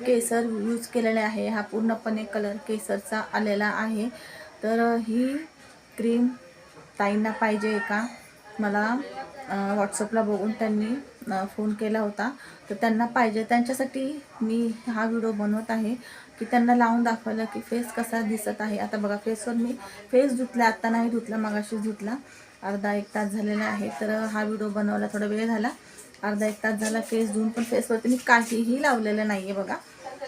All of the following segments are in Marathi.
केसर यूज केलेले आहे। हा पूर्णपणे कलर केसरचा आलेला आहे। तर ही क्रीम ताईंना पाहिजे आहे का? मला व्हॉट्सअपला बघून त्यांनी फोन केला होता, तर त्यांना पाहिजे, त्यांच्यासाठी मी हा व्हिडिओ बनवत आहे की त्यांना लावून दाखवलं की फेस कसा दिसत आहे। आता बघा फेसवर मी फेस धुतला, आता नाही धुतला, मगाशी धुतला, अर्धा एक तास झालेला आहे। तर हा व्हिडिओ बनवायला थोडा वेळ झाला, अर्धा एक तास झाला फेस धुवून, पण फेसवरती मी काहीही लावलेलं नाही आहे बघा।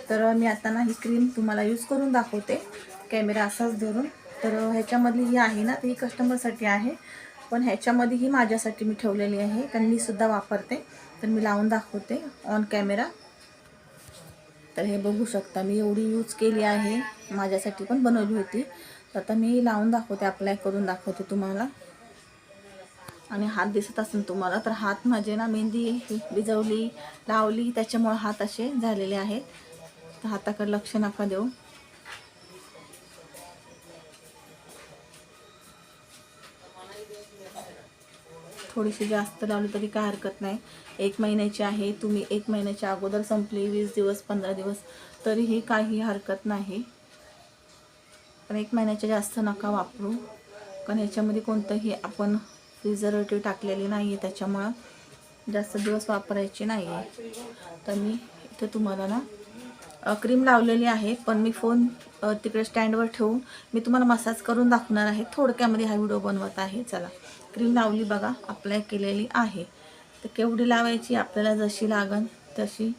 तर मी आता ना ही क्रीम तुम्हाला यूज करून दाखवते, कॅमेरा असाच धरून। तर ह्याच्यामधली ही आहे ना, ती कस्टमरसाठी आहे, पण ह्याच्यामध्ये ही माझ्यासाठी मी ठेवलेली आहे, कारण मी सुद्धा वापरते। तर मी लावून दाखवते ऑन कॅमेरा। तर हे बघू शकता, मी एवढी यूज केली आहे, माझ्यासाठी पण बनवली होती। तर आता मी लावून दाखवते, अप्लाय करून दाखवते तुम्हाला। आणि हात दिसत असेल तुम्हाला, तर हात माझे ना मेहंदी भिजवली, लावली, त्याच्यामुळे हात असे झालेले आहेत। तर हाताकडे लक्ष नका देऊ। थोडीशी जास्त लावली तरी काय हरकत नाही। 1 महिन्याची आहे, तुम्ही 1 महिन्याच्या अगोदर संपली, 20 दिवस 15 दिवस तरीही काही हरकत नाही, पण 1 महिन्याच्या जास्त नका वापरू, कारण ह्याच्यामध्ये कोणतंही आपण प्रिझर्वेटिव्ह टाकलेले नाही आहे, त्याच्यामुळं जास्त दिवस वापरायची नाही आहे। तर मी इथे तुम्हाला ना क्रीम लावलेली आहे, पण मी फोन तिकडे स्टँडवर ठेवून मी तुम्हाला मसाज करून दाखवणार आहे, थोडक्यामध्ये हा व्हिडिओ बनवत आहे। चला, क्रीम लावली बघा, अप्लाय केलेली आहे। तर केवढी लावायची, आपल्याला जशी लागन तशी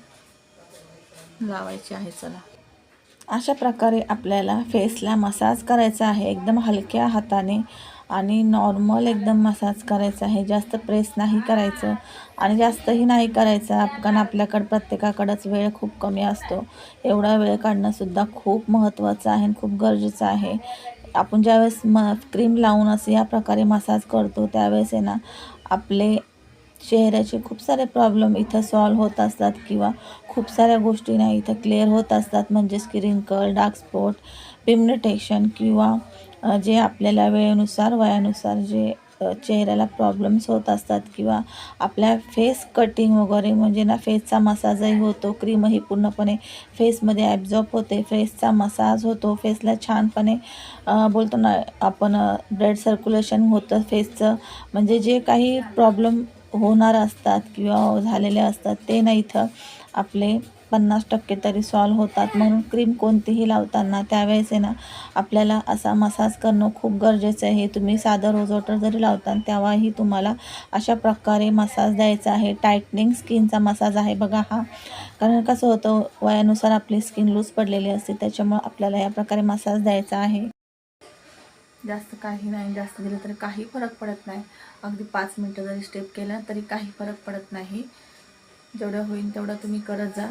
लावायची आहे। चला, अशा प्रकारे आपल्याला फेसला मसाज करायचा आहे, एकदम हलक्या हाताने आणि नॉर्मल एकदम मसाज करायचा आहे। जास्त प्रेस नाही करायचं आणि जास्तही नाही करायचं, कारण आपल्याकडं प्रत्येकाकडंच वेळ खूप कमी असतो। एवढा वेळ काढणंसुद्धा खूप महत्त्वाचं आहे आणि खूप गरजेचं आहे। आपण ज्यावेळेस क्रीम लावून असं या प्रकारे मसाज करतो, त्यावेळेस आहे ना, आपले चेहऱ्याचे खूप सारे प्रॉब्लेम इथं सॉल्व्ह होत असतात, किंवा खूप साऱ्या गोष्टी ना इथं क्लिअर होत असतात, म्हणजेच की रिंकल, डार्क स्पॉट, पिगमेंटेशन, किंवा जे आपल्याला वेळेनुसार वयानुसार जे चेहऱ्याला प्रॉब्लेम्स होत असतात, किंवा आपल्या फेस कटिंग वगैरे, म्हणजे ना फेसचा मसाजही होतो, क्रीमही पूर्णपणे फेसमध्ये ॲब्झॉर्ब होते, फेसचा मसाज होतो, फेसला छानपणे बोलतो ना आपण ब्लड सर्क्युलेशन होतं फेसचं, म्हणजे जे काही प्रॉब्लेम होणार असतात किंवा झालेले असतात ते ना इथं आपले 50% तरी सॉल्व्ह होतात। म्हणून क्रीम कोणतीही लावताना त्यावेळेस आहे ना, आपल्याला असा मसाज करणं खूप गरजेचं आहे। तुम्ही साधं रोज वॉटर जरी लावता तेव्हाही तुम्हाला अशा प्रकारे मसाज द्यायचा आहे। टायटनिंग स्किनचा मसाज आहे बघा हा, कारण कसं होतं, वयानुसार आपली स्किन लूज पडलेली असते, त्याच्यामुळे आपल्याला या प्रकारे मसाज द्यायचा आहे। जास्त काही नाही, जास्त दिलं तरी काही फरक पडत नाही, अगदी 5 मिनटं जरी स्टेप केला तरी काही फरक पडत नाही। जेवढं होईल तेवढं तुम्ही करत जा।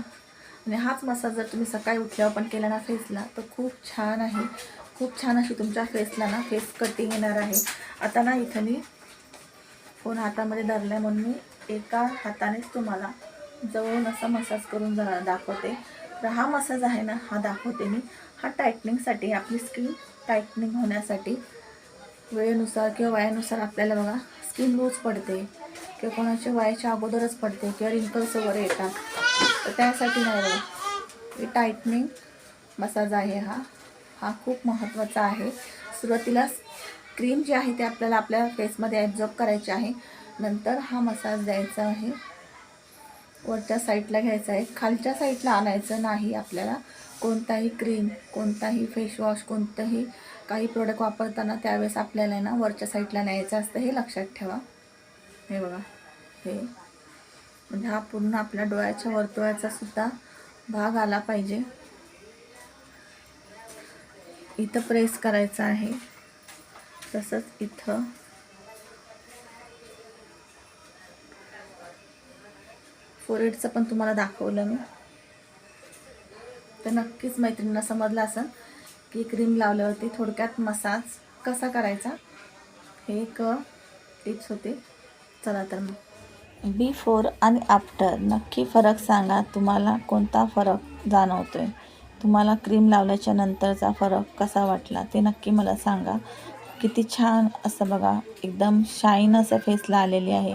आणि हाच मसाज जर तुम्ही सकाळी उठल्यावर पण केला ना फेसला, तर खूप छान आहे, खूप छान अशी तुमच्या फेसला ना फेस कटिंग येणार आहे। आता ना इथं मी फोन हातामध्ये धरला म्हणून मी एका हातानेच तुम्हाला जवळून असा मसाज करून दाखवते। तर हा मसाज आहे ना, हा दाखवते मी, हा टायटनिंगसाठी, आपली स्किन टायटनिंग होण्यासाठी। वेळेनुसार किंवा वयानुसार आपल्याला बघा स्किन लूज पडते, किंवा कोणाच्या वयाच्या अगोदरच पडते, किंवा रिंकल्स वगैरे येतात, तर त्यासाठी नाही बघा, हे टायटनिंग मसाज आहे हा, हा खूप महत्त्वाचा आहे। सुरुवातीला क्रीम जी आहे ते आपल्याला आपल्या फेसमध्ये ॲब्झॉर्ब करायची आहे, नंतर हा मसाज द्यायचा आहे। वरच्या साईडला घ्यायचा आहे, खालच्या साईडला आणायचं नाही आपल्याला। कोणताही क्रीम, कोणताही फेसवॉश, कोणतंही काही प्रोडक्ट वापरताना त्यावेळेस आपल्याला ना वरच्या साईडला न्यायचं असतं, हे लक्षात ठेवा। हे बघा, हे म्हणजे हा पूर्ण आपल्या डोळ्याच्या वर्तुळाचा सुद्धा भाग आला पाहिजे, इथं प्रेस करायचं आहे, तसंच इथं फोरहेडचं पण तुम्हाला दाखवलं मी। तर नक्कीच मैत्रिणींना समजलं असेल की क्रीम लावल्यावरती थोडक्यात मसाज कसा करायचा, हे एक टिप्स होते। चला तर मग बिफोर आणि आफ्टर नक्की फरक सांगा, तुम्हाला कोणता फरक जाणवतोय, तुम्हाला क्रीम लावल्याच्या नंतरचा फरक कसा वाटला ते नक्की मला सांगा। किती छान असं बघा, एकदम शाईन असं फेसला आलेली आहे,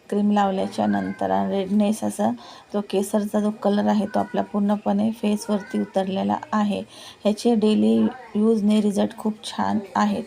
क्रीम लावल्याच्या नंतर रेडनेस असा तो केसरचा जो कलर आहे तो आपला पूर्णपणे फेसवरती उतरलेला आहे. ह्याचे डेली यूजने रिझल्ट खूप छान आहेत.